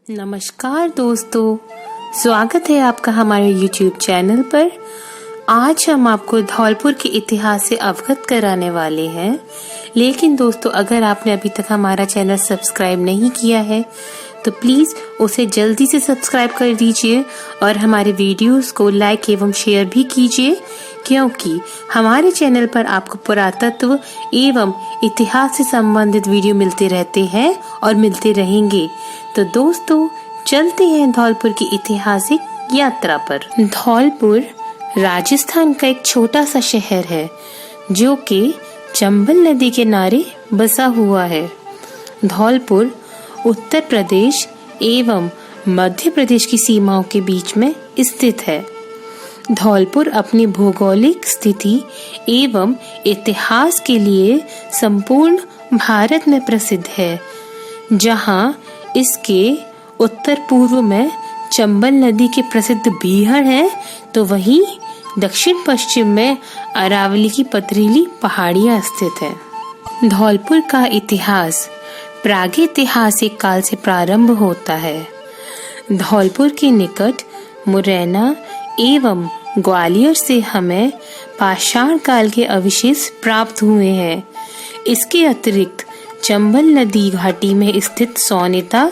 नमस्कार दोस्तों, स्वागत है आपका हमारे YouTube चैनल पर। आज हम आपको धौलपुर के इतिहास से अवगत कराने वाले हैं। लेकिन दोस्तों, अगर आपने अभी तक हमारा चैनल सब्सक्राइब नहीं किया है तो प्लीज़ उसे जल्दी से सब्सक्राइब कर दीजिए और हमारे वीडियोस को लाइक एवं शेयर भी कीजिए, क्योंकि हमारे चैनल पर आपको पुरातत्व एवं इतिहास से संबंधित वीडियो मिलते रहते हैं और मिलते रहेंगे। तो दोस्तों, चलते हैं धौलपुर की ऐतिहासिक यात्रा पर। धौलपुर राजस्थान का एक छोटा सा शहर है जो कि चंबल नदी के किनारे बसा हुआ है। धौलपुर उत्तर प्रदेश एवं मध्य प्रदेश की सीमाओं के बीच में स्थित है। धौलपुर अपनी भौगोलिक स्थिति एवं इतिहास के लिए संपूर्ण भारत में प्रसिद्ध है, जहां इसके उत्तर पूर्व में चंबल नदी के प्रसिद्ध बीहड़ है, तो वहीं दक्षिण पश्चिम में अरावली की पथरीली पहाड़ियां स्थित है। धौलपुर का इतिहास प्रागैतिहासिक काल से प्रारंभ होता है। धौलपुर के निकट मुरैना एवं ग्वालियर से हमें पाषाण काल के अवशेष प्राप्त हुए हैं। इसके अतिरिक्त चंबल नदी घाटी में स्थित सोनेता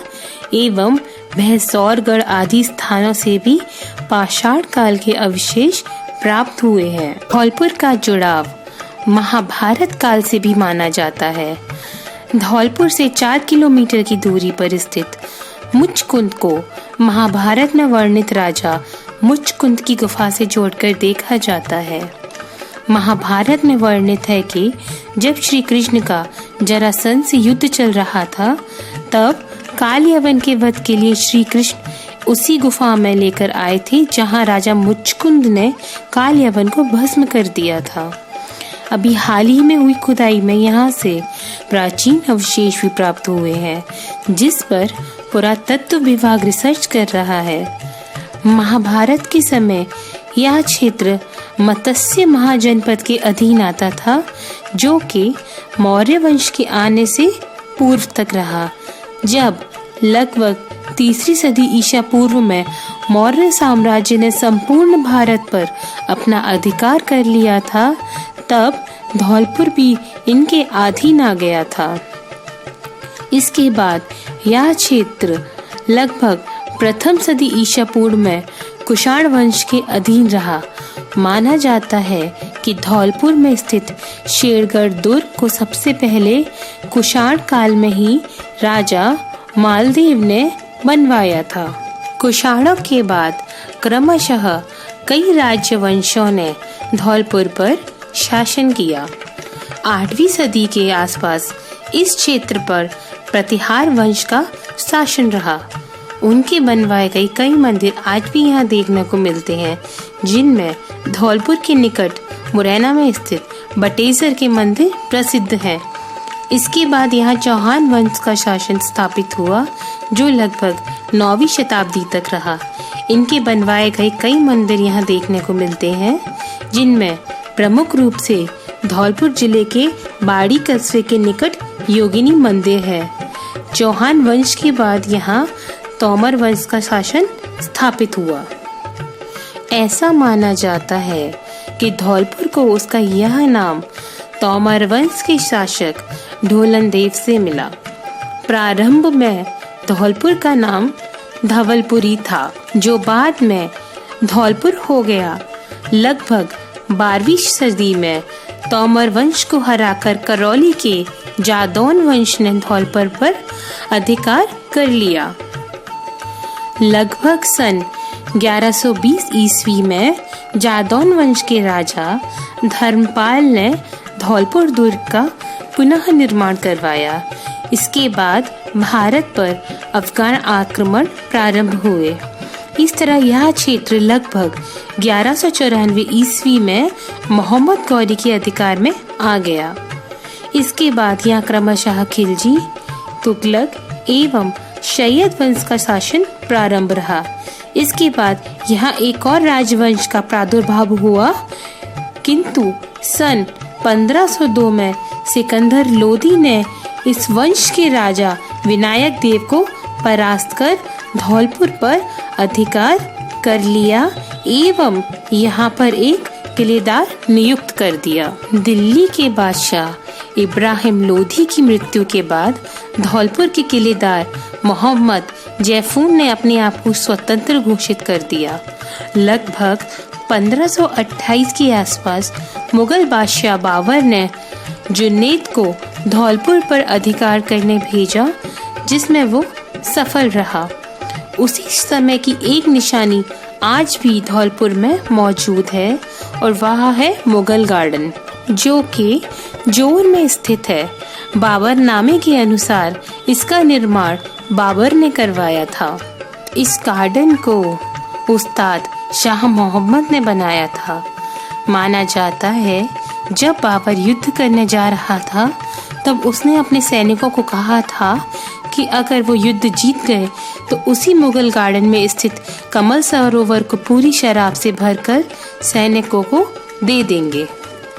एवं भैंसौरगढ़ आदि स्थानों से भी पाषाण काल के अवशेष प्राप्त हुए हैं। धौलपुर का जुड़ाव महाभारत काल से भी माना जाता है। धौलपुर से 4 किलोमीटर की दूरी पर स्थित मुचकुंद को महाभारत में वर्णित राजा मुचकुंद की गुफा से जोड़कर देखा जाता है। महाभारत में वर्णित है कि जब श्री कृष्ण का जरासंध से युद्ध चल रहा था, तब काल यवन के वध के लिए श्री कृष्ण उसी गुफा में लेकर आए थे जहां राजा मुचकुंद ने काल यवन को भस्म कर दिया था। अभी हाल ही में हुई खुदाई में यहाँ से प्राचीन अवशेष भी प्राप्त हुए हैं, जिस पर पुरातत्व विभाग रिसर्च कर रहा है। महाभारत के समय यह क्षेत्र मत्स्य महाजनपद के अधीन आता था, जो कि मौर्य वंश के आने से पूर्व तक रहा। जब लगभग 3री सदी ईसा पूर्व में मौर्य साम्राज्य ने संपूर्ण भारत पर अपना अधिकार कर लिया था, तब धौलपुर भी इनके अधीन आ गया था। इसके बाद यह क्षेत्र लगभग प्रथम सदी ईसा पूर्व में कुषाण वंश के अधीन रहा। माना जाता है कि धौलपुर में स्थित शेरगढ़ दुर्ग को सबसे पहले कुषाण काल में ही राजा मालदेव ने बनवाया था। कुषाणों के बाद क्रमशः कई राज्यवंशों ने धौलपुर पर शासन किया। 8वीं सदी के आसपास इस क्षेत्र पर प्रतिहार वंश का शासन रहा। उनके बनवाए गए कई मंदिर आज भी यहाँ देखने को मिलते हैं, जिनमें धौलपुर के निकट मुरैना में स्थित बटेसर के मंदिर प्रसिद्ध हैं। इसके बाद यहाँ चौहान वंश का शासन स्थापित हुआ, जो लगभग 9वीं शताब्दी तक रहा। इनके बनवाए गए कई मंदिर यहाँ देखने को मिलते हैं, जिनमें प्रमुख रूप से धौलपुर जिले के बाड़ी कस्बे के निकट योगिनी मंदिर है। चौहान वंश के बाद यहाँ तोमर वंश का शासन स्थापित हुआ। ऐसा माना जाता है कि धौलपुर को उसका यह नाम तोमर वंश के शासक ढोलन देव से मिला। प्रारंभ में धौलपुर का नाम धवलपुरी था, जो बाद में धौलपुर हो गया। लगभग 12वीं सदी में तोमर वंश को हराकर करौली के जादौन वंश ने धौलपुर पर अधिकार कर लिया। लगभग सन 1120 ईस्वी में जादौन वंश के राजा धर्मपाल ने धौलपुर दुर्ग का पुनः निर्माण करवाया। इसके बाद भारत पर अफगान आक्रमण प्रारंभ हुए। इस तरह यह क्षेत्र लगभग 1194 ईस्वी में मोहम्मद गौरी के अधिकार में आ गया। इसके बाद यहाँ क्रमशः खिलजी, तुगलक एवं सैयद वंश का शासन प्रारंभ रहा। इसके बाद यहाँ एक और राजवंश का प्रादुर्भाव हुआ, किंतु सन 1502 में सिकंदर लोदी ने इस वंश के राजा विनायक देव को परास्त कर धौलपुर पर अधिकार कर लिया एवं यहाँ पर एक किलेदार नियुक्त कर दिया। दिल्ली के बादशाह इब्राहिम लोधी की मृत्यु के बाद धौलपुर के किलेदार मोहम्मद जैफून ने अपने आप को स्वतंत्र घोषित कर दिया। लगभग 1528 के आसपास मुगल बादशाह बाबर ने जुनैद को धौलपुर पर अधिकार करने भेजा, जिसमें वो सफल रहा। उसी समय की एक निशानी आज भी धौलपुर में मौजूद है और वह है मुगल गार्डन, जो कि जोर में स्थित है। बाबरनामे के अनुसार इसका निर्माण बाबर ने करवाया था। इस गार्डन को उस्ताद शाह मोहम्मद ने बनाया था। माना जाता है जब बाबर युद्ध करने जा रहा था तब उसने अपने सैनिकों को कहा था कि अगर वो युद्ध जीत गए तो उसी मुगल गार्डन में स्थित कमल सरोवर को पूरी शराब से भरकर सैनिकों को दे देंगे।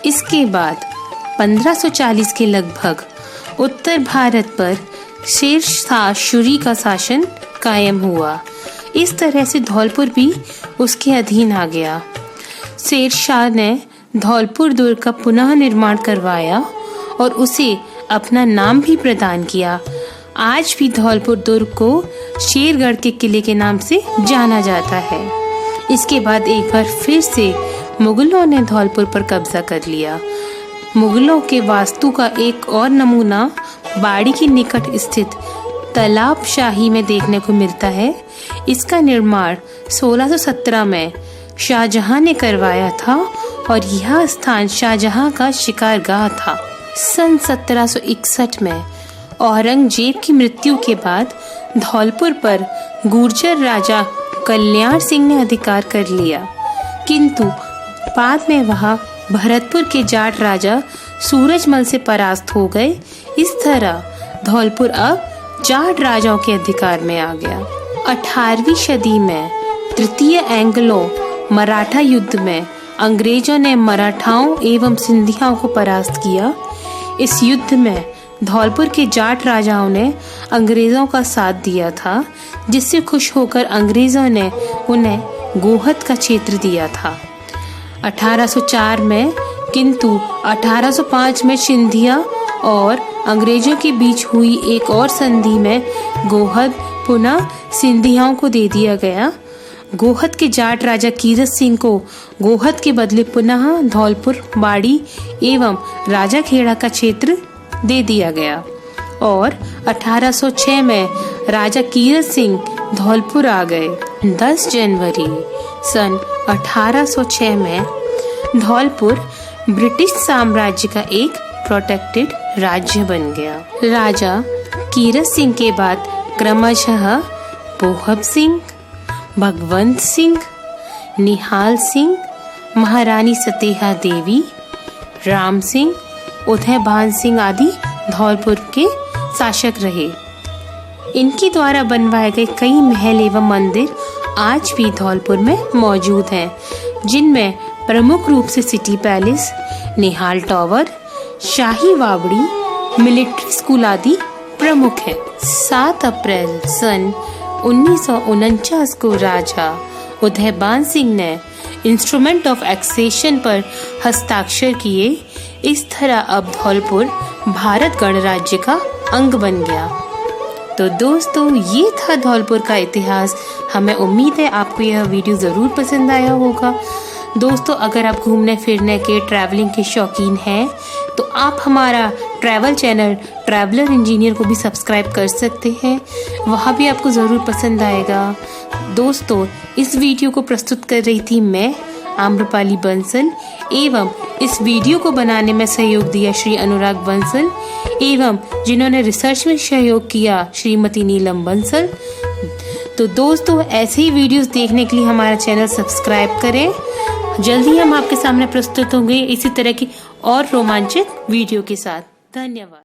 इसके बाद 1540 के लगभग उत्तर भारत पर शेर शाह सूरी का शासन कायम हुआ। इस तरह से धौलपुर भी उसके अधीन आ गया। शेर शाह ने धौलपुर दुर्ग का पुनः निर्माण करवाया और उसे अपना नाम भी प्रदान किया। आज भी धौलपुर दुर्ग को शेरगढ़ के किले के नाम से जाना जाता है। इसके बाद एक बार फिर से मुगलों ने धौलपुर पर कब्जा कर लिया। मुगलों के वास्तु का एक और नमूना बाड़ी के निकट स्थित तालाब शाही में देखने को मिलता है। इसका निर्माण 1617 में शाहजहां ने करवाया था और यह स्थान शाहजहां का शिकारगाह था। सन 1761 में औरंगजेब की मृत्यु के बाद धौलपुर पर गुर्जर राजा कल्याण सिंह ने अधिकार कर लिया, किंतु बाद में वह भरतपुर के जाट राजा सूरजमल से परास्त हो गए। इस तरह धौलपुर अब जाट राजाओं के अधिकार में आ गया। 18वीं सदी में तृतीय एंग्लो मराठा युद्ध में अंग्रेजों ने मराठाओं एवं सिंधियाओं को परास्त किया। इस युद्ध में धौलपुर के जाट राजाओं ने अंग्रेजों का साथ दिया था, जिससे खुश होकर अंग्रेजों ने उन्हें गोहद का क्षेत्र दिया था 1804 में, किंतु 1805 में सिंधिया और अंग्रेजों के बीच हुई एक और संधि में गोहद पुनः सिंधियाओं को दे दिया गया। गोहद के जाट राजा कीरत सिंह को गोहद के बदले पुनः धौलपुर, बाड़ी एवं राजा खेड़ा का क्षेत्र दे दिया गया और 1806 में राजा कीरत सिंह धौलपुर आ गए। 10 जनवरी सन 1806 में धौलपुर ब्रिटिश साम्राज्य का एक प्रोटेक्टेड राज्य बन गया। राजा कीरत सिंह के बाद क्रमशः बोहब सिंह, भगवंत सिंह, निहाल सिंह, महारानी सतेहा देवी, राम सिंह, उदयभान सिंह आदि धौलपुर के शासक रहे। इनके द्वारा बनवाए गए कई महल एवं मंदिर आज भी धौलपुर में मौजूद हैं, जिनमें प्रमुख रूप से सिटी पैलेस, निहाल टावर, शाही वावड़ी, मिलिट्री स्कूल आदि प्रमुख हैं। 7 अप्रैल सन 1949 को राजा उदयभान सिंह ने इंस्ट्रूमेंट ऑफ एक्सेशन पर हस्ताक्षर किए। इस तरह अब धौलपुर भारत गणराज्य का अंग बन गया। तो दोस्तों, ये था धौलपुर का इतिहास। हमें उम्मीद है आपको यह वीडियो ज़रूर पसंद आया होगा। दोस्तों, अगर आप घूमने फिरने के ट्रैवलिंग के शौकीन हैं तो आप हमारा ट्रैवल चैनल ट्रैवलर इंजीनियर को भी सब्सक्राइब कर सकते हैं, वहाँ भी आपको ज़रूर पसंद आएगा। दोस्तों, इस वीडियो को प्रस्तुत कर रही थी मैं आम्रपाली बंसल एवं इस वीडियो को बनाने में सहयोग दिया श्री अनुराग बंसल एवं जिन्होंने रिसर्च में सहयोग किया श्रीमती नीलम बंसल। तो दोस्तों, ऐसे ही वीडियोस देखने के लिए हमारा चैनल सब्सक्राइब करें। जल्दी हम आपके सामने प्रस्तुत होंगे इसी तरह की और रोमांचक वीडियो के साथ। धन्यवाद।